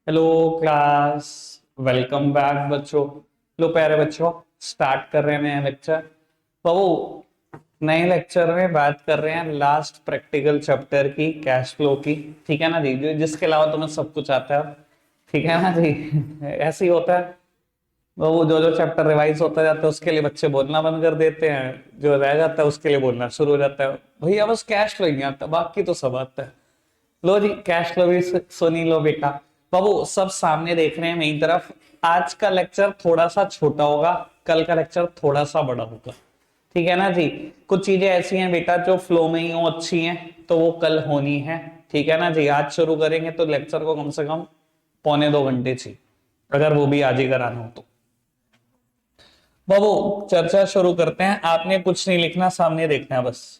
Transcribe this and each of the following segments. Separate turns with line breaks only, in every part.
Hello class. Welcome back बच्चों। लो प्यारे बच्चों, स्टार्ट कर रहे हैं नया लेक्चर। तो नए लेक्चर में बात कर रहे हैं लास्ट प्रैक्टिकल चैप्टर की, कैश फ्लो की। ठीक है ना जी, जो जिसके अलावा तुम्हें सब कुछ आता है। ठीक है ना जी। ऐसे ही होता है। वो जो जो चैप्टर रिवाइज होता जाता है उसके लिए बच्चे बोलना बंद कर देते हैं, जो रह जाता है उसके लिए बोलना शुरू हो जाता है। भैया बस कैश फ्लो ही नहीं आता, बाकी तो सब आता है। लो जी, कैश फ्लो भी सुनी लो बेटा। बाबू सब सामने देख रहे हैं मेरी तरफ। आज का लेक्चर थोड़ा सा छोटा होगा, कल का लेक्चर थोड़ा सा बड़ा होगा। ठीक है ना जी। कुछ चीजें ऐसी हैं बेटा जो फ्लो में ही हो अच्छी हैं, तो वो कल होनी है। ठीक है ना जी। आज शुरू करेंगे तो लेक्चर को कम से कम 1.25 घंटे चाहिए, अगर वो भी आज ही कराना हो तो। बाबू चर्चा शुरू करते हैं। आपने कुछ नहीं लिखना, सामने देखना है बस।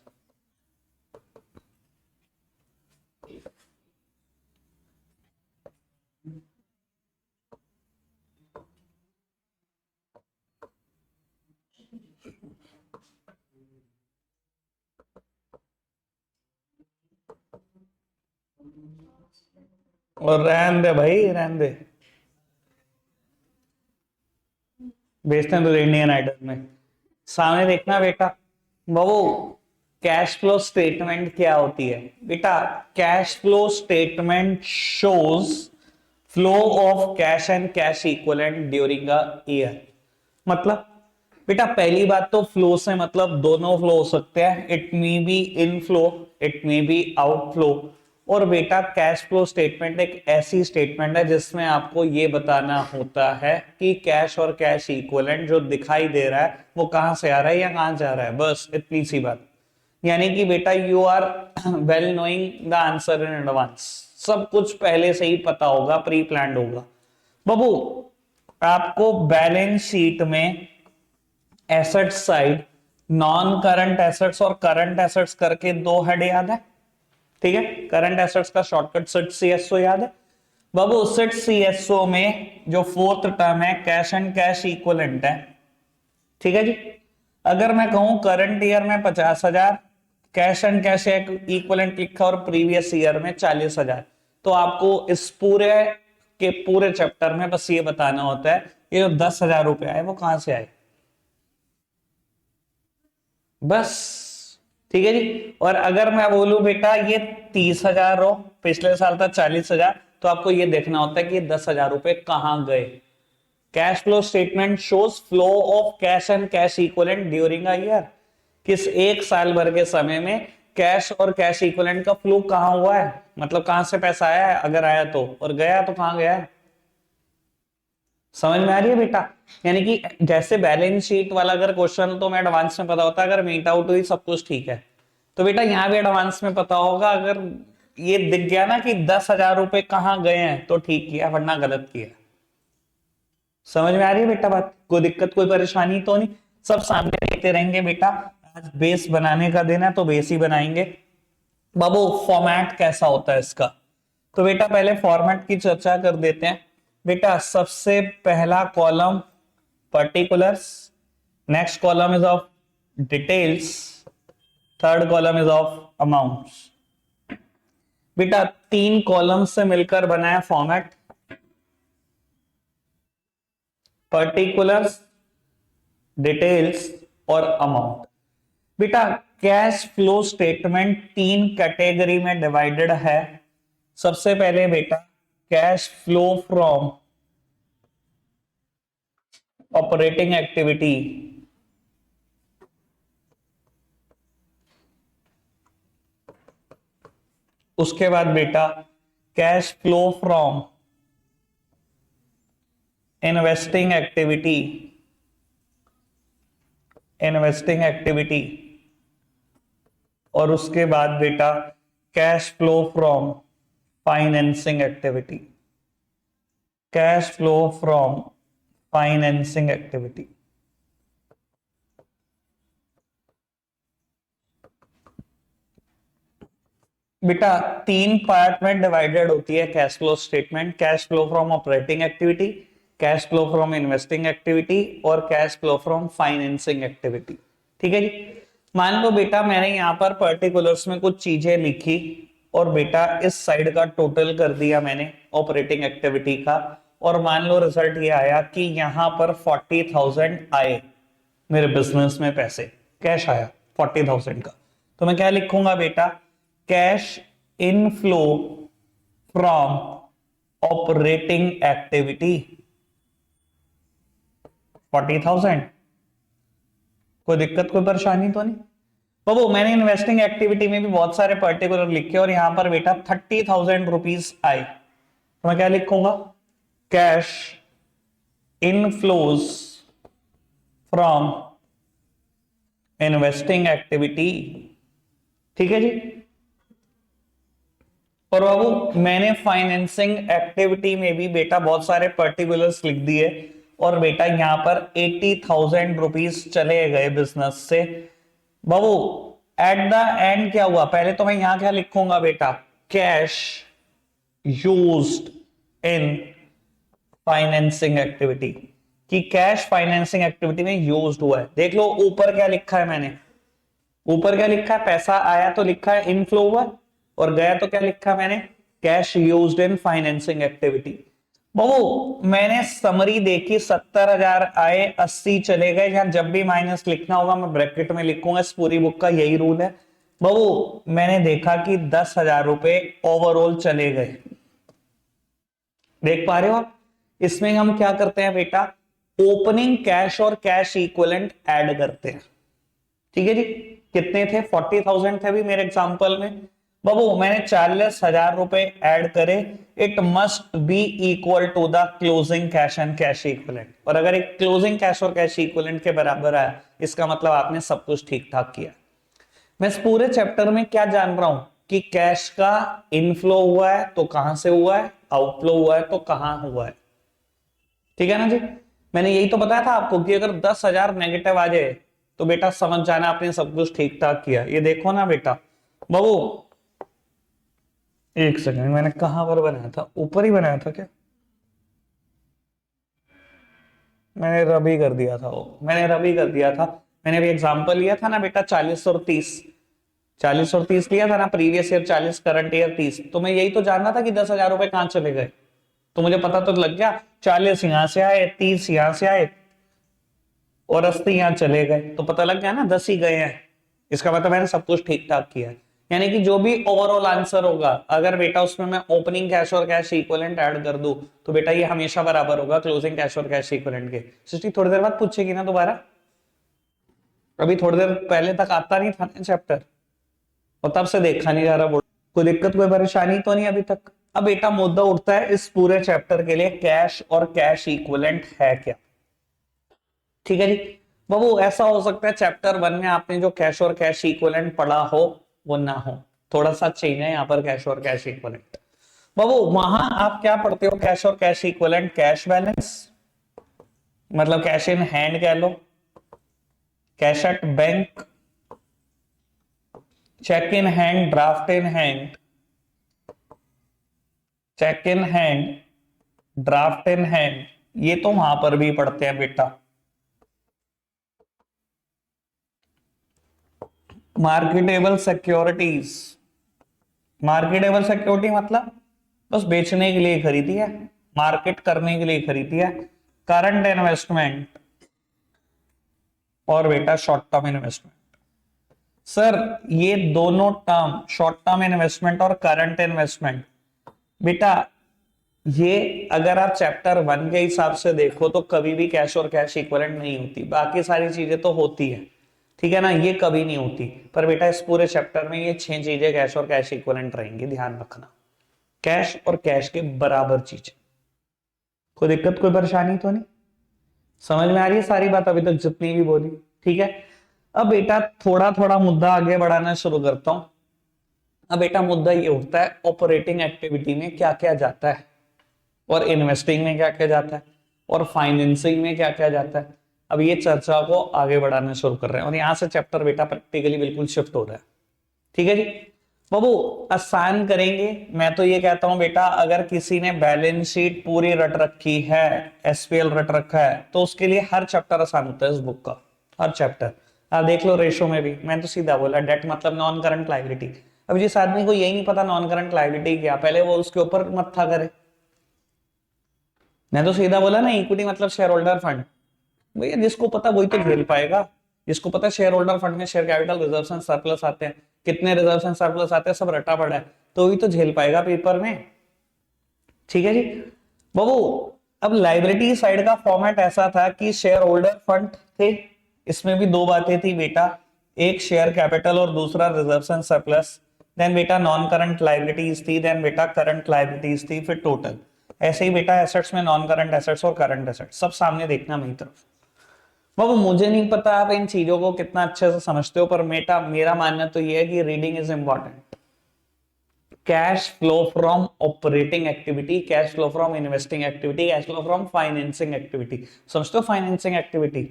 और रहन दे भाई, रहन दे। भेजते हैं तो इंडियन आइडल में। सामने देखना बेटा। बाबू कैश फ्लो स्टेटमेंट क्या होती है बेटा? Cash flow statement shows flow of cash and cash equivalent during a year. मतलब बेटा पहली बात तो फ्लो से मतलब दोनों फ्लो हो सकते हैं। It may be in flow, it may be out flow. और बेटा कैश फ्लो स्टेटमेंट एक ऐसी स्टेटमेंट है जिसमें आपको ये बताना होता है कि कैश और कैश इक्विवेलेंट जो दिखाई दे रहा है वो कहां से आ रहा है या कहां जा रहा है, बस इतनी सी बात। यानी कि बेटा you are well knowing the answer in advance. सब कुछ पहले से ही पता होगा, प्री प्लान्ड होगा। बाबू आपको बैलेंस शीट में asset side, non current assets और करंट एसेट्स करके दो हेड याद है? ठीक है, करंट एसेट्स का शॉर्टकट सिट सीएसओ याद है? बाबू सिट सीएसओ में जो फोर्थ टर्म है कैश एंड कैश इक्विवेलेंट है। ठीक है जी। अगर मैं कहूं करंट ईयर में 50,000 कैश एंड कैश इक्विवेलेंट लिखा और प्रीवियस ईयर में 40,000, तो आपको इस पूरे के पूरे चैप्टर में बस ये बताना होता है ये जो 10,000 रुपए आए वो कहां से आए, बस। ठीक है जी। और अगर मैं बोलूं बेटा ये 30,000 हो, पिछले साल था 40,000, तो आपको ये देखना होता है कि ये 10,000 रुपए कहां गए। Cash flow statement shows flow of cash and cash equivalent during a year. किस एक साल भर के समय में कैश और कैश इक्विवेलेंट का फ्लो कहां हुआ है, मतलब कहां से पैसा आया है अगर आया तो, और गया तो कहां गया है। समझ में आ रही है बेटा? यानी कि जैसे बैलेंस शीट वाला अगर क्वेश्चन तो मैं एडवांस में पता होता, अगर मीट आउट हुई सब कुछ ठीक है, तो बेटा यहां भी एडवांस में पता होगा। अगर ये दिख गया ना कि 10,000 रुपए कहां गए हैं तो ठीक किया, वरना गलत किया। समझ में आ रही है बेटा बात? कोई दिक्कत कोई परेशानी तो नहीं? सब सामने देखते रहेंगे बेटा। आज बेस बनाने का दिन है तो बेस ही बनाएंगे। बाबू फॉर्मेट कैसा होता है इसका? तो बेटा पहले फॉर्मेट की चर्चा कर देते हैं। बेटा सबसे पहला column particulars, next column is of details, third column is of amounts. बेटा तीन कॉलम से मिलकर बना है फॉर्मेट। पर्टिकुलर्स, डिटेल्स और अमाउंट। बेटा कैश फ्लो स्टेटमेंट तीन कैटेगरी में डिवाइडेड है। सबसे पहले बेटा cash flow from operating activity, उसके बाद बेटा cash flow from investing activity, investing activity, और उसके बाद बेटा cash flow from financing activity, cash flow from financing activity. बेटा तीन पार्ट में डिवाइडेड होती है cash flow statement. Cash flow from operating activity, cash flow from investing activity और cash flow from financing activity. ठीक है जी। मान लो बेटा मैंने यहां पर पर्टिकुलर्स में कुछ चीजें लिखी, और बेटा इस साइड का टोटल कर दिया मैंने ऑपरेटिंग एक्टिविटी का, और मान लो रिजल्ट ये आया कि यहां पर 40,000 आए मेरे बिजनेस में, पैसे कैश आया 40,000 का। तो मैं क्या लिखूंगा बेटा, cash inflow from operating activity 40,000। कोई दिक्कत कोई परेशानी तो नहीं बाबू? मैंने इन्वेस्टिंग एक्टिविटी में भी बहुत सारे पर्टिकुलर लिखे और यहां पर बेटा 30,000 रुपीज आए, तो मैं क्या लिखूंगा, cash inflows from investing activity. ठीक है जी। और बाबू मैंने फाइनेंसिंग एक्टिविटी में भी बेटा बहुत सारे पर्टिकुलर्स लिख दिए, और बेटा यहां पर 80,000 रुपीज चले गए बिजनेस से। बाबू एट द एंड क्या हुआ, पहले तो मैं यहां क्या लिखूंगा बेटा, cash used in financing activity, कि कैश फाइनेंसिंग एक्टिविटी में यूज्ड हुआ है। देख लो ऊपर क्या लिखा है मैंने, ऊपर क्या लिखा है, पैसा आया तो लिखा है इनफ्लो हुआ, और गया तो क्या लिखा मैंने, cash used in financing activity. बाबू मैंने समरी देखी, 70,000 आए, 80 चले गए। यहां जब भी माइनस लिखना होगा मैं ब्रैकेट में लिखूंगा, इस पूरी बुक का यही रूल है। बाबू मैंने देखा कि 10,000 रुपए ओवरऑल चले गए। देख पा रहे हो आप? इसमें हम क्या करते हैं बेटा, ओपनिंग कैश और कैश इक्विवेलेंट ऐड करते हैं। ठीक है जी। कितने थे, 40,000 थे अभी मेरे एग्जांपल में। बाबू मैंने 40,000 रुपए ऐड करे, it must be equal to the closing cash and cash equivalent. और अगर एक क्लोजिंग कैश और कैश इक्विवेलेंट के बराबर आया, इसका मतलब आपने सब कुछ ठीक ठाक किया। मैं इस पूरे चैप्टर में क्या जान रहा हूं कि कैश का इनफ्लो हुआ है तो कहां से हुआ है, आउटफ्लो हुआ है तो कहां हुआ है। ठीक है ना जी। मैंने यही तो बताया था आपको कि अगर 10,000 नेगेटिव आ जाए तो बेटा समझ जाना आपने सब कुछ ठीक ठाक किया। ये देखो ना बेटा, बाबू एक सेकंड, मैंने कहां पर बनाया था, ऊपर ही बनाया था क्या, मैंने रबी कर दिया था, वो मैंने रबी कर दिया था। मैंने भी एग्जांपल लिया था ना बेटा, 40 और 30, 40 और 30 लिया था ना, प्रीवियस ईयर 40, करंट ईयर 30। तो मैं यही तो जानना था कि 10,000 रुपए कहां चले गए, तो मुझे पता तो लग गया, 40 यहां से आए, 30 यहां से आए, और 80 यहां चले गए, तो पता लग गया ना 10 ही गए हैं। इसका मतलब मैंने सब कुछ ठीक ठाक किया है। यानी कि जो भी ओवरऑल आंसर होगा, अगर बेटा उसमें मैं ओपनिंग कैश और कैश इक्विवेलेंट ऐड कर दूं, तो बेटा ये हमेशा बराबर होगा क्लोजिंग कैश और कैश इक्विवेलेंट के। सृष्टि थोड़ी देर बाद पूछेगी ना दोबारा, अभी थोड़ी देर पहले तक आता नहीं था चैप्टर, और तब से देखा नहीं जा रहा बोर्ड। कोई दिक्कत कोई परेशानी तो नहीं अभी तक? अब बेटा मुद्दा उठता है इस पूरे चैप्टर के लिए, कैश और कैश इक्विवेलेंट है क्या। ठीक है जी। बाबू ऐसा हो सकता है चैप्टर 1 में आपने जो कैश और कैश इक्विवेलेंट पढ़ा हो वो ना हो, थोड़ा सा चेंज है यहाँ पर कैश और कैश इक्विवेलेंट। बाबू वहां आप क्या पढ़ते हो, कैश और कैश इक्विवेलेंट, कैश बैलेंस मतलब कैश इन हैंड कह लो, cash at bank, cheque in hand, draft in hand, cheque in hand, draft in hand, ये तो वहां पर भी पढ़ते हैं बेटा। मार्केटेबल सिक्योरिटीज, मार्केटेबल सिक्योरिटी मतलब बस बेचने के लिए खरीदी है, मार्केट करने के लिए खरीदी है। करंट इन्वेस्टमेंट और बेटा शॉर्ट टर्म इन्वेस्टमेंट। सर ये दोनों टर्म, शॉर्ट टर्म इन्वेस्टमेंट और करंट इन्वेस्टमेंट, बेटा ये अगर आप चैप्टर 1 के हिसाब से देखो तो कभी भी कैश और कैश इक्विवेलेंट नहीं होती, बाकी सारी चीजें तो होती है। ठीक है ना, ये कभी नहीं होती। पर बेटा इस पूरे चैप्टर में ये 6 चीजें कैश और कैश इक्विवेलेंट रहेंगी, ध्यान रखना, कैश और कैश के बराबर चीजें। कोई दिक्कत कोई परेशानी तो नहीं? समझ में आ रही है सारी बात अभी तक जितनी भी बोली? ठीक है। अब बेटा थोड़ा थोड़ा मुद्दा आगे बढ़ाना शुरू करता हूं। अब बेटा मुद्दा ये उठता है ऑपरेटिंग एक्टिविटी में क्या क्या जाता है, और इन्वेस्टिंग में क्या क्या जाता है, और फाइनेंसिंग में क्या क्या जाता है। अब ये चर्चा को आगे बढ़ाना शुरू कर रहे हैं, और यहां से चैप्टर बेटा प्रैक्टिकली बिल्कुल शिफ्ट हो रहा है। ठीक है जी। बाबू आसान करेंगे। मैं तो ये कहता हूं बेटा, अगर किसी ने बैलेंस शीट पूरी रट रखी है, एसपीएल रट रखा है, तो उसके लिए हर चैप्टर आसान होता है इस बुक का, हर चैप्टर। आप देख लो रेशो में भी, मैं तो सीधा बोला, डेट मतलब नॉन करंट लायबिलिटी। अब जिस आदमी को यही नहीं पता नॉन करंट लायबिलिटी क्या, पहले वो उसके ऊपर मत था करे। मैं तो सीधा बोला ना, इक्विटी मतलब शेयर होल्डर फंड। भैया जिसको पता वही तो झेल पाएगा। जिसको पता शेयर होल्डर फंड में share capital reserve and surplus आते हैं, कितने रिजर्व एंड सरप्लस आते हैं सब रटा पड़ा है, तो वही तो झेल पाएगा पेपर में। ठीक है जी बाबू। अब लाइबिलिटी साइड का फॉर्मेट ऐसा था कि शेयर होल्डर फंड थे, इसमें भी दो बातें थी बेटा, एक शेयर कैपिटल और दूसरा रिजर्व एंड सरप्लस। देन बेटा नॉन करंट लाइबिलिटीज थी, देन बेटा करंट लाइबिलिटीज थी, फिर टोटल। ऐसे ही बेटा एसेट्स में नॉन करंट एसेट्स और करंट एसेट्स सब सामने देखना मेरी तरफ। बाबू मुझे नहीं पता आप इन चीजों को कितना अच्छे से समझते हो, पर मेरा मानना तो ये है कि reading is important. Cash flow from operating activity, cash flow from investing activity, cash flow from financing activity. समझते हो फाइनेंसिंग एक्टिविटी?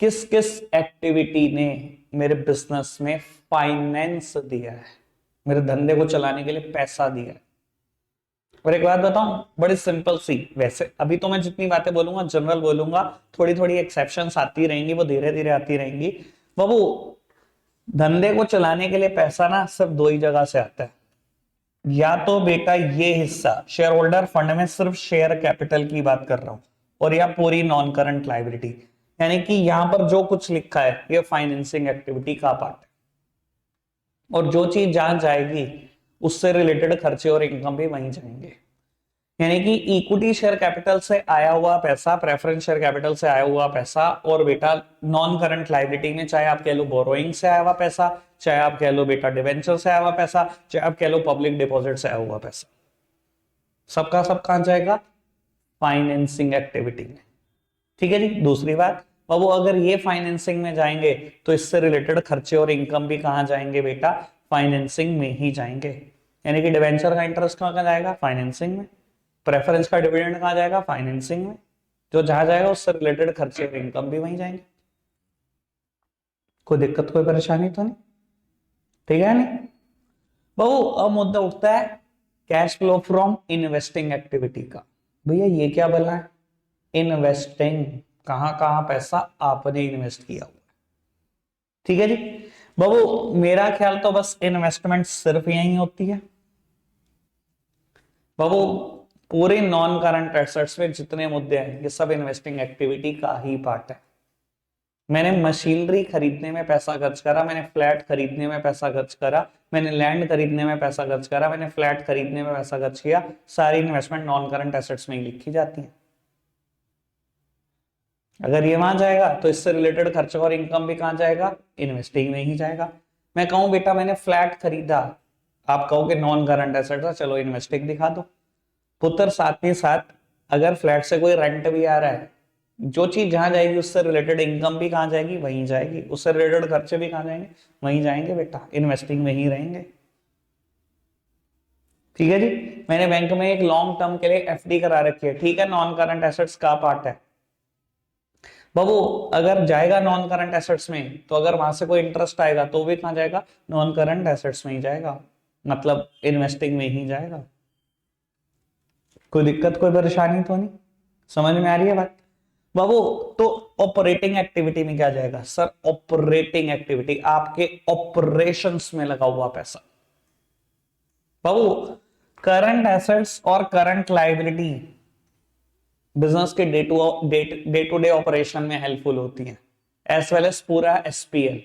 किस किस एक्टिविटी ने मेरे बिजनेस में फाइनेंस दिया है, मेरे धंधे को चलाने के लिए पैसा दिया है। और एक बात बताऊं बड़ी सिंपल सी, वैसे अभी तो मैं जितनी बातें बोलूंगा जनरल बोलूंगा, थोड़ी थोड़ी एक्सेप्शंस आती रहेंगी, वो धीरे धीरे आती रहेंगी। बाबू धंधे को चलाने के लिए पैसा ना सिर्फ दो ही जगह से आता है, या तो बेटा ये हिस्सा शेयर होल्डर फंड में सिर्फ शेयर कैपिटल की बात कर रहा हूं, और या पूरी नॉन करंट लाइबिलिटी, यानी कि यहां पर जो कुछ लिखा है ये फाइनेंसिंग एक्टिविटी का पार्ट है। और जो चीज जहां जाएगी उससे रिलेटेड खर्चे और इनकम भी वहीं जाएंगे। यानी कि इक्विटी शेयर कैपिटल से आया हुआ पैसा, प्रेफरेंस शेयर कैपिटल से आया हुआ पैसा, और बेटा नॉन करंट लाइबिलिटी में चाहे आप कह लो बोरोइंग से आया हुआ पैसा, चाहे आप कह लो बेटा डिवेंचर से आया हुआ पैसा, चाहे आप कह लो पब्लिक डिपॉजिट से आया हुआ पैसा, सबका सब कहां जाएगा? फाइनेंसिंग एक्टिविटी में। ठीक है जी। दूसरी बात बाबू, अगर ये फाइनेंसिंग में जाएंगे तो इससे रिलेटेड खर्चे और इनकम भी कहां जाएंगे बेटा? फाइनेंसिंग में ही जाएंगे। यानी कि डिवेंचर का इंटरेस्ट कहां जाएगा? फाइनेंसिंग में। प्रेफरेंस का डिविडेंड कहां जाएगा? फाइनेंसिंग में। जो जहां जाएगा उससे रिलेटेड खर्चे और इनकम भी वहीं जाएंगे। कोई दिक्कत कोई परेशानी तो नहीं? ठीक है नहीं बाबू। अब मुद्दा उठता है cash flow from investing activity का। भैया ये क्या बोला है? इन्वेस्टिंग, कहां कहां पैसा आपने इन्वेस्ट किया हुआ। ठीक है जी बाबू। मेरा ख्याल तो बस इन्वेस्टमेंट सिर्फ यही होती है बाबू। पूरे नॉन करंट एसेट्स में जितने मुद्दे हैं ये सब इन्वेस्टिंग एक्टिविटी का ही पार्ट है। मैंने मशीनरी खरीदने में पैसा खर्च करा, मैंने फ्लैट खरीदने में पैसा खर्च करा, मैंने लैंड खरीदने में पैसा खर्च करा, मैंने फ्लैट खरीदने में पैसा खर्च किया, सारी इन्वेस्टमेंट नॉन करंट एसेट्स में ही लिखी जाती है। अगर ये वहां जाएगा तो इससे रिलेटेड खर्चा और इनकम भी कहां जाएगा? इन्वेस्टिंग में ही जाएगा। मैं कहूं बेटा मैंने फ्लैट खरीदा, आप कहोगे नॉन करंट एसेट है, चलो इन्वेस्टिंग दिखा दो पुत्र। साथ ही साथ अगर फ्लैट से कोई रेंट भी आ रहा है, जो चीज जहां जाएगी उससे रिलेटेड इनकम भी कहां जाएगी? वहीं जाएगी। उससे रिलेटेड खर्चे भी कहां जाएंगे? वहीं जाएंगे बेटा, इन्वेस्टिंग में ही रहेंगे। ठीक है जी। मैंने बैंक में एक लॉन्ग टर्म के लिए एफडी करा रखी है, ठीक है, नॉन करंट एसेट्स का पार्ट है बाबू। अगर जाएगा नॉन करंट एसेट्स में तो अगर वहां से कोई इंटरेस्ट आएगा तो भी कहां जाएगा? नॉन करंट एसेट्स में ही जाएगा, मतलब इन्वेस्टिंग में ही जाएगा। कोई दिक्कत कोई परेशानी तो नहीं? समझ में आ रही है बात बाबू? तो ऑपरेटिंग एक्टिविटी में क्या जाएगा? सर ऑपरेटिंग एक्टिविटी आपके ऑपरेशंस में लगा हुआ पैसा बाबू। करंट एसेट्स और करंट लायबिलिटी बिजनेस के डे टू डे ऑपरेशन में हेल्पफुल होती है, एज वेल एज पूरा एसपीएल।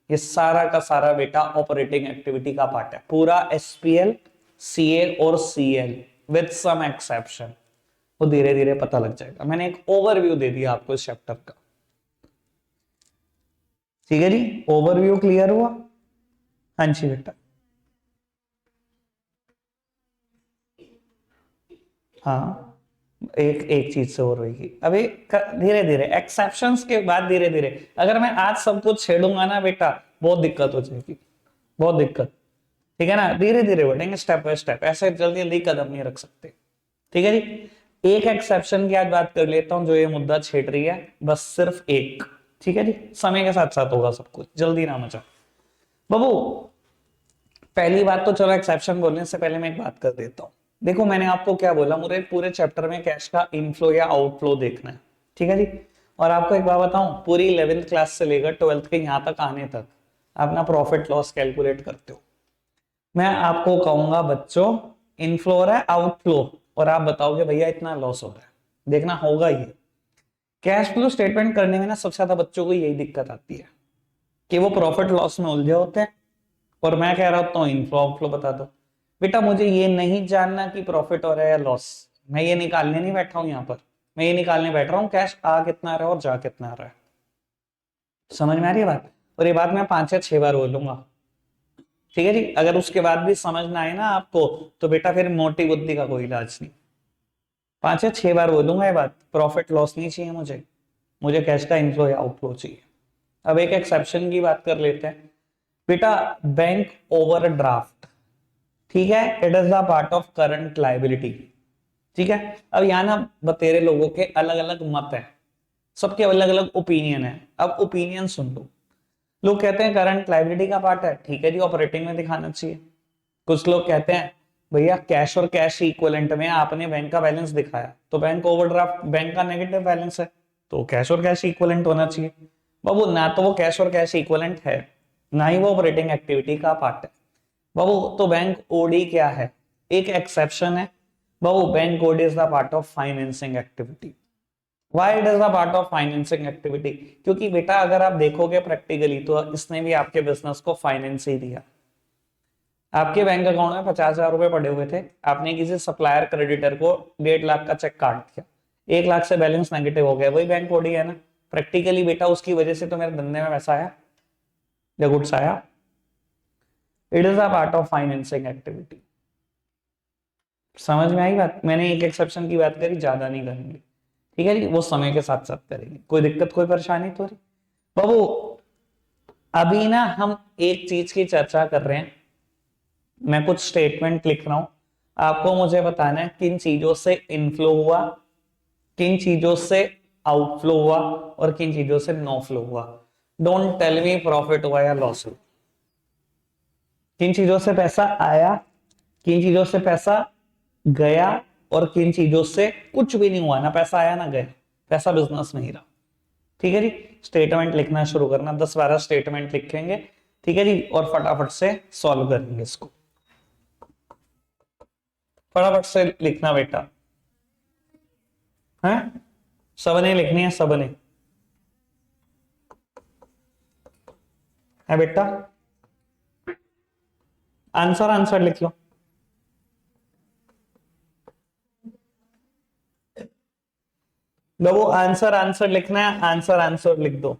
ये सारा का सारा बेटा ऑपरेटिंग एक्टिविटी का पार्ट है, पूरा एसपीएल, सीएल और सीएल विद सम एक्सेप्शन। वो धीरे धीरे पता लग जाएगा, मैंने एक ओवरव्यू दे दिया आपको इस चैप्टर का। ठीक है जी, ओवरव्यू क्लियर हुआ? हाँ जी बेटा। हाँ एक एक चीज से और होगी अभी धीरे धीरे, एक्सेप्शंस के बाद धीरे धीरे। अगर मैं आज सब कुछ छेड़ूंगा ना बेटा बहुत दिक्कत हो जाएगी, बहुत दिक्कत। ठीक है ना, धीरे धीरे बढ़ेंगे स्टेप बाय स्टेप, ऐसे जल्दी जल्दी कदम नहीं रख सकते। ठीक है जी। एक एक्सेप्शन की आज बात कर लेता हूं जो ये मुद्दा छेड़ रही है, बस सिर्फ एक। ठीक है जी, समय के साथ साथ होगा सब कुछ, जल्दी ना मचा बाबू। पहली बात तो चलो एक्सेप्शन बोलने से पहले मैं एक बात कर देता हूं। देखो मैंने आपको क्या बोला, मुझे पूरे चैप्टर में कैश का इनफ्लो या आउटफ्लो देखना है। ठीक है जी। और आपको एक बात बताऊं, पूरी 11th क्लास से लेकर 12th के यहां तक आने तक अपना प्रॉफिट लॉस कैलकुलेट करते हो, मैं आपको कहूंगा बच्चों, इनफ्लो हो रहा है, आउटफ्लो, और आप बताओगे भैया इतना लॉस हो रहा है, देखना होगा ये। कैश फ्लो स्टेटमेंट करने में ना सबसे ज्यादा बच्चों को यही दिक्कत आती है कि वो प्रॉफिट लॉस में उलझे होते हैं, और मैं कह रहा होता हूँ इनफ्लो आउटफ्लो बता दो। बेटा मुझे ये नहीं जानना कि प्रॉफिट हो रहा है या लॉस, मैं ये निकालने नहीं बैठा हूं यहाँ पर, मैं ये निकालने बैठ रहा हूँ कैश आ कितना रहा है और जा कितना रहा है। समझ में आ रही है बात? और ये बात मैं 5 या 6 बार बोलूंगा, ठीक है जी। अगर उसके बाद भी समझ ना आए ना आपको, तो बेटा फिर मोटी बुद्धि का कोई इलाज नहीं। 5 या 6 बार बोलूंगा ये बात, प्रॉफिट लॉस नहीं चाहिए मुझे, मुझे कैश का इनफ्लो या आउटफ्लो चाहिए। अब एक एक्सेप्शन की बात कर लेते हैं बेटा, बैंक ओवरड्राफ्ट, ठीक है, it is the part of current liability, ठीक है। अब यहाँ ना बतेरे लोगों के अलग अलग मत है, सबके अलग अलग ओपिनियन है। अब ओपिनियन सुन लो। लोग कहते हैं करंट लाइबिलिटी का पार्ट है, ठीक है जी, ऑपरेटिंग में दिखाना चाहिए। कुछ लोग कहते हैं भैया कैश और कैश इक्विवेलेंट में आपने बैंक का बैलेंस दिखाया तो बैंक ओवरड्राफ्ट, बैंक का नेगेटिव बैलेंस है, तो कैश और कैश इक्विवेलेंट होना चाहिए। बाबू ना तो वो कैश और कैश इक्विवेलेंट है, ना ही वो ऑपरेटिंग एक्टिविटी का पार्ट है। बाबू तो बैंक ओडी क्या है? एक एक्सेप्शन है बाबू, bank OD is the part of financing activity. Why it is the part of financing activity? क्योंकि बेटा अगर आप देखोगे प्रैक्टिकली तो इसने भी आपके बिजनेस को फाइनेंस ही दिया। आपके बैंक अकाउंट में 50,000 रुपए पड़े हुए थे, आपने किसी सप्लायर क्रेडिटर को 1.5 लाख का चेक काट दिया, 1 लाख से बैलेंस नेगेटिव हो गया, वही बैंक ओडी है ना। प्रैक्टिकली बेटा उसकी वजह से तो मेरे धंधे में पैसा आया या गुड्स आया। It is a part of financing activity. समझ में आई बात? मैंने एक एक्सेप्शन की बात करी, ज्यादा नहीं करेंगे, ठीक है जी, वो समय के साथ साथ करेंगे। कोई दिक्कत कोई परेशानी तो नहीं बाबू? अभी ना हम एक चीज की चर्चा कर रहे हैं, मैं कुछ स्टेटमेंट लिख रहा हूं, आपको मुझे बताना है किन चीजों से इनफ्लो हुआ, किन चीजों से आउटफ्लो हुआ, और किन चीजों से नो फ्लो हुआ। डोंट टेल मी प्रॉफिट हुआ या लॉस हुआ। किन चीजों से पैसा आया, किन चीजों से पैसा गया, और किन चीजों से कुछ भी नहीं हुआ, ना पैसा आया ना गया, पैसा बिजनेस में ही रहा। ठीक है जी, स्टेटमेंट लिखना शुरू करना, 10-12 स्टेटमेंट लिखेंगे, ठीक है जी, और फटाफट से सॉल्व करेंगे इसको। फटाफट से लिखना बेटा, है सबने लिखनी है, सबने, है बेटा। आंसर आंसर लिख लो। लोगों आंसर आंसर लिखना है, आंसर आंसर लिख दो।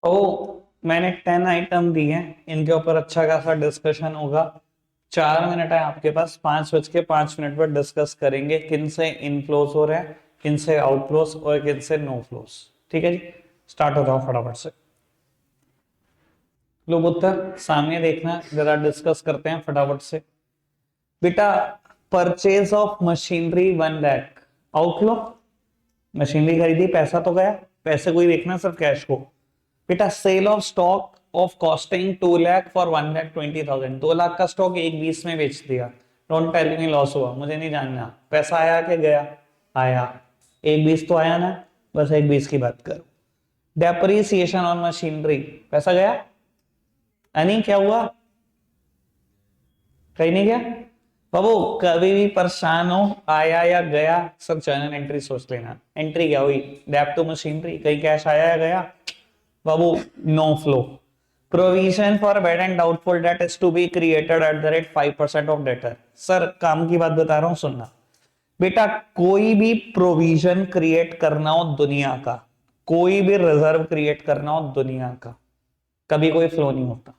ओ, मैंने 10 आइटम दिए हैं, इनके ऊपर अच्छा खासा डिस्कशन होगा। 4 मिनट है आपके पास, 5:05 पर डिस्कस करेंगे किन से इनफ्लोस हो रहे हैं, किन से आउटफ्लोस और किन से नो फ्लोस। ठीक है जी, स्टार्ट हो जाओ फटाफट से। लो पुत्र सामने देखना, जरा डिस्कस करते हैं फटाफट से। बेटा purchase of machinery 1 lakh, outflow. Machinery खरीदी, पैसा तो गया, पैसे को ही देखना सिर्फ, कैश को। बेटा sale of stock of costing 2 lakh for 1,20,000, 2 lakh का स्टॉक 1,20 में बेच दिया। डोंट टेल मी लॉस हुआ, मुझे नहीं जानना। पैसा आया कि गया? आया। 1,20 तो आया ना, बस 1,20 की बात करो। डेप्रिसिएशन ऑन मशीनरी, पैसा गया? नहीं, क्या हुआ? कहीं नहीं गया। बाबू कभी भी परेशान हो, आया या गया, सब जर्नल एंट्री सोच लेना। एंट्री क्या हुई? डेप टू मशीनरी, कहीं कैश आया या गया? बाबू no flow. Provision for bad and doubtful debt is to be created at the rate 5% of debtor. Sir काम की बात बता रहा हूं, सुनना। बेटा कोई भी प्रोविजन क्रिएट करना हो दुनिया का, कोई भी रिजर्व क्रिएट करना हो दुनिया का, कभी कोई फ्लो नहीं होता।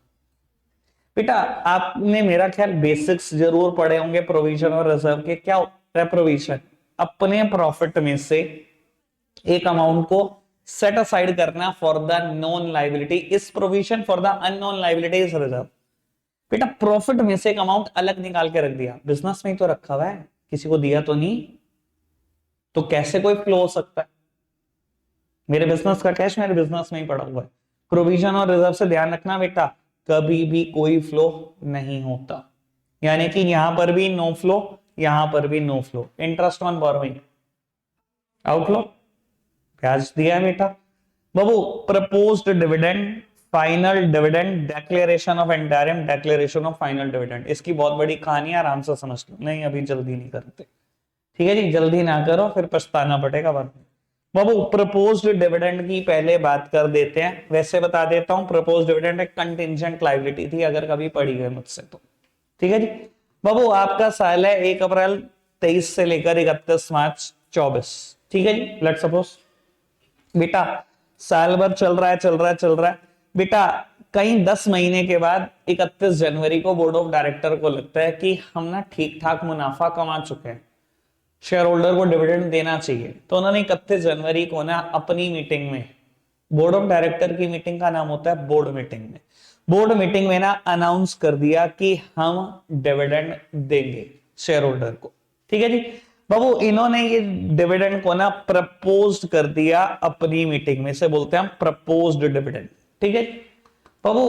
बेटा आपने मेरा ख्याल बेसिक्स जरूर पढ़े होंगे प्रोविजन और रिजर्व के। क्या होता है प्रोविजन? अपने प्रॉफिट में से एक अमाउंट को सेट असाइड करना for the non liability is provision, for the unknown liability is reserve. बेटा प्रॉफिट में से एक अमाउंट अलग निकाल के रख दिया, बिजनेस में ही तो रखा हुआ है, किसी को दिया तो नहीं, तो कैसे कोई फ्लो हो सकता है? मेरे बिजनेस का कैश मेरे बिजनेस में ही पड़ा हुआ है। प्रोविजन और रिजर्व से ध्यान रखना बेटा, कभी भी कोई फ्लो नहीं होता। यानी कि यहां पर भी नो फ्लो, यहां पर भी no flow. Interest on borrowing, outflow, ब्याज दिया बेटा। बाबू proposed dividend, final dividend, declaration of interim, declaration of final dividend. इसकी बहुत बड़ी कहानी है, आराम से समझ लो। नहीं अभी जल्दी नहीं करते, ठीक है जी, जल्दी ना करो फिर पछताना पड़ेगा बाद में। बाबू प्रपोज्ड डिविडेंड की पहले बात कर देते हैं। वैसे बता देता हूं, प्रपोज्ड डिविडेंड एक कंटिंजेंट लायबिलिटी थी, अगर कभी पढ़ी गई मुझसे तो। ठीक है जी। बाबू आपका साल है 1 अप्रैल 23 से लेकर 31 मार्च 24। ठीक है जी, लेट सपोज बेटा साल भर चल रहा है, चल रहा है, चल रहा है। बेटा कहीं 10 महीने के बाद 31 जनवरी को बोर्ड ऑफ डायरेक्टर को लगता है कि हम ना ठीक ठाक मुनाफा कमा चुके हैं, शेयर होल्डर को डिविडेंड देना चाहिए। तो उन्होंने 31 जनवरी को ना अपनी मीटिंग में, बोर्ड ऑफ डायरेक्टर की मीटिंग का नाम होता है बोर्ड मीटिंग में, बोर्ड मीटिंग में ना अनाउंस कर दिया कि हम डिविडेंड देंगे शेयर होल्डर को। ठीक है जी। बाबू इन्होंने ये डिविडेंड को ना प्रपोज कर दिया अपनी मीटिंग में, से बोलते हैं हम प्रपोज्ड डिविडेंड। ठीक है बाबू,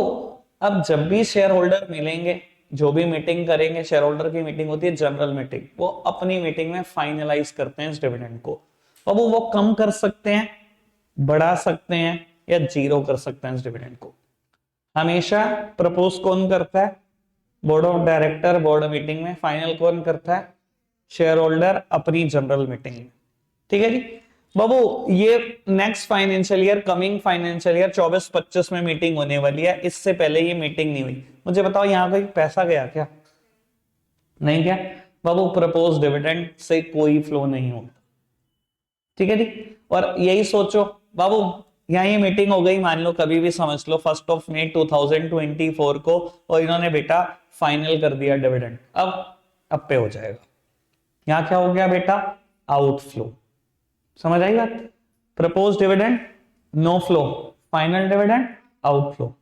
अब जब भी शेयर होल्डर मिलेंगे, जो भी मीटिंग करेंगे, शेयर होल्डर की मीटिंग होती है जनरल मीटिंग, वो अपनी मीटिंग में फाइनलाइज करते हैं इस डिविडेंड को। बाबू वो कम कर सकते हैं, बढ़ा सकते हैं, या जीरो कर सकते हैं इस डिविडेंड को। हमेशा प्रपोज कौन करता है? Board of director board meeting में। फाइनल कौन करता है? शेयर होल्डर अपनी जनरल मीटिंग में। ठीक है जी। बाबू ये next financial year, coming financial year 24-25 में मीटिंग होने वाली है, इससे पहले ये मीटिंग नहीं हुई। मुझे बताओ यहां कोई पैसा गया क्या? नहीं गया। बाबू प्रपोज डिविडेंड से कोई फ्लो नहीं होता। ठीक है जी। और यही सोचो बाबू, यहाँ ये मीटिंग हो गई, मान लो कभी भी समझ लो 1 मई 2024 को, और इन्होंने बेटा फाइनल कर दिया डिविडेंड। अब पे हो जाएगा। यहां क्या हो गया बेटा? आउटफ्लो। समझ आई बात? Propose dividend no flow, final dividend outflow.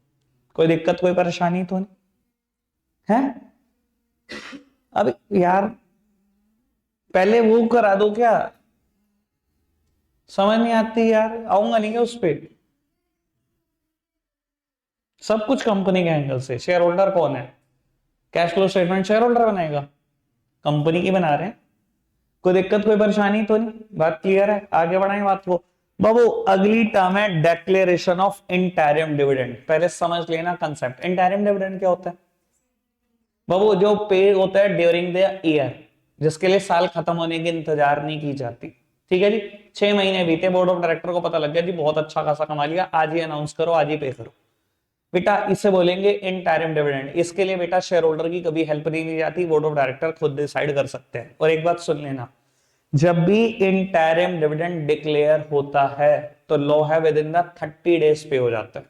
कोई दिक्कत कोई परेशानी तो नहीं है? अब यार पहले वो करा दो क्या? समझ नहीं आती यार, आऊंगा नहीं क्या उस पर? सब कुछ कंपनी के एंगल से। शेयर होल्डर कौन है? Cash flow statement share holder बनाएगा, कंपनी की बना रहे हैं। कोई दिक्कत कोई परेशानी तो नहीं? बात क्लियर है? आगे बढ़ाएं बात को। बाबू अगली टर्म है डेक्लेरेशन ऑफ इंटरिम डिविडेंड। पहले समझ लेना कंसेप्ट, इंटरिम डिविडेंड क्या होता है? बाबू जो पे होता है ड्यूरिंग द ईयर, जिसके लिए साल खत्म होने की इंतजार नहीं की जाती। ठीक है जी। 6 महीने बीते, बोर्ड ऑफ डायरेक्टर को पता लग गया जी बहुत अच्छा खासा कमा लिया, आज ही अनाउंस करो, आज ही पे करो। बेटा इसे बोलेंगे इंटरिम डिविडेंड। इसके लिए बेटा शेयर होल्डर की कभी हेल्प नहीं ली जाती, बोर्ड ऑफ डायरेक्टर खुद डिसाइड कर सकते हैं। और एक बात सुन लेना, जब भी इंटरिम डिविडेंड डिक्लेयर होता है तो लॉ है विद इन द 30 डेज पे हो जाता है।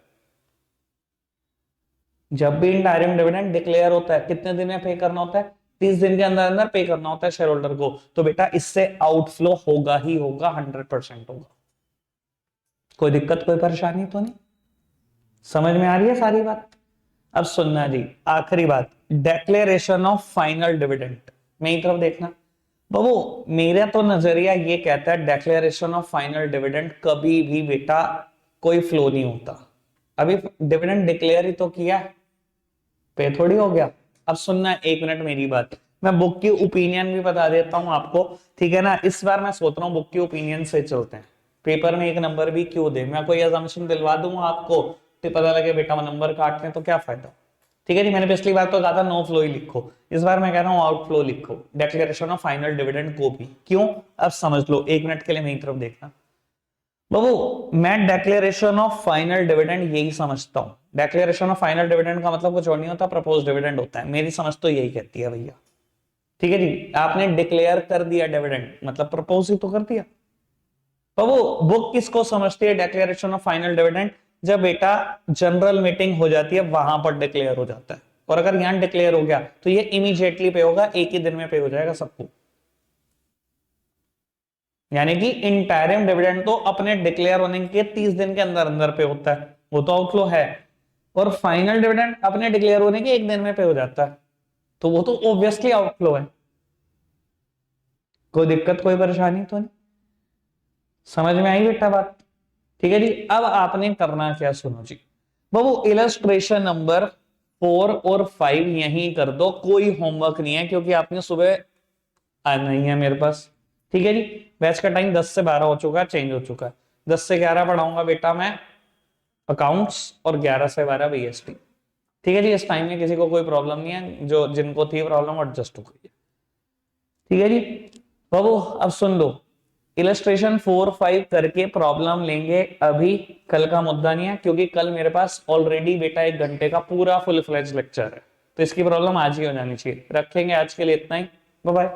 जब भी इंटायरिम डिविडेंड डिक्लेयर होता है कितने दिन में पे करना होता है, 30 दिन के अंदर अंदर पे करना होता है शेयर होल्डर को, तो बेटा इससे आउटफ्लो होगा ही होगा, 100% होगा। कोई दिक्कत कोई परेशानी तो नहीं, समझ में आ रही है सारी बात। अब सुनना जी, आखिरी बात, डेक्लेरेशन ऑफ फाइनल डिविडेंड, मेरी तरफ देखना बाबू। मेरा तो नजरिया ये कहता है डेक्लेरेशन ऑफ फाइनल डिविडेंड कभी भी बेटा कोई फ्लो नहीं होता। अभी डिविडेंड डिक्लेयर ही तो किया, पे थोड़ी हो गया। अब सुनना 1 मिनट मेरी बात, मैं बुक की ओपिनियन भी बता देता हूं आपको, ठीक है ना। इस बार मैं सोच रहा हूं बुक की ओपिनियन से चलते हैं, पेपर में 1 नंबर भी क्यों दे, मैं कोई अजम्पशन दिलवा दूंगा आपको तो पता लगे बेटा नंबर काट लें तो क्या फायदा। ठीक है जी, मैंने पिछली बार तो कहा था नो फ्लो ही लिखो, इस बार मैं कह रहा हूं आउटफ्लो लिखो, डेक्लेरेशन ऑफ फाइनल डिविडेंड को भी। क्यों, अब समझ लो, 1 मिनट के लिए मेरी तरफ देखना बाबू। मैं डेक्लेरेशन ऑफ फाइनल डिविडेंड यही समझता हूं, डेक्लेरेशन ऑफ फाइनल डिविडेंड का मतलब कुछ और नहीं होता, प्रपोज डिविडेंड होता है, मेरी समझ तो यही कहती है भैया। ठीक है जी, आपने डिक्लेयर कर दिया डिविडेंड मतलब प्रपोज ही तो कर दिया। बाबू बुक किसको समझती है डेक्लेरेशन ऑफ फाइनल डिविडेंड, जब बेटा जनरल मीटिंग हो जाती है वहां पर डिक्लेयर हो जाता है, और अगर यहां डिक्लेयर हो गया तो ये इमीडिएटली पे होगा, एक ही दिन में पे हो जाएगा सबको। यानी कि इंटायरिम डिविडेंड तो अपने डिक्लेयर होने के 30 दिन के अंदर अंदर पे होता है, वो तो आउटफ्लो है, और फाइनल डिविडेंड अपने डिक्लेयर होने के 1 दिन में पे हो जाता है, तो वो तो ऑब्वियसली आउटफ्लो है। कोई दिक्कत कोई परेशानी तो नहीं, समझ में आई बेटा बात। ठीक है जी, अब आपने करना क्या सुनो जी बाबू, इलस्ट्रेशन नंबर 4 और 5 यहीं कर दो, कोई होमवर्क नहीं है क्योंकि आपने सुबह आना ही है मेरे पास। ठीक है जी, बैच का टाइम 10 से 12 हो चुका है, चेंज हो चुका है, 10 से 11 पढ़ाऊंगा बेटा मैं अकाउंट्स, और 11 से 12 बीएसटी। ठीक है जी, इस टाइम में किसी को कोई प्रॉब्लम नहीं है, जो जिनको थी प्रॉब्लम एडजस्ट हो गई है। ठीक है जी बाबू, अब सुन लो, इलस्ट्रेशन 4 5 करके प्रॉब्लम लेंगे अभी, कल का मुद्दा नहीं है क्योंकि कल मेरे पास ऑलरेडी बेटा 1 घंटे का पूरा फुल फ्लेज लेक्चर है, तो इसकी प्रॉब्लम आज ही हो जानी चाहिए। रखेंगे आज के लिए इतना ही, बाय बाय।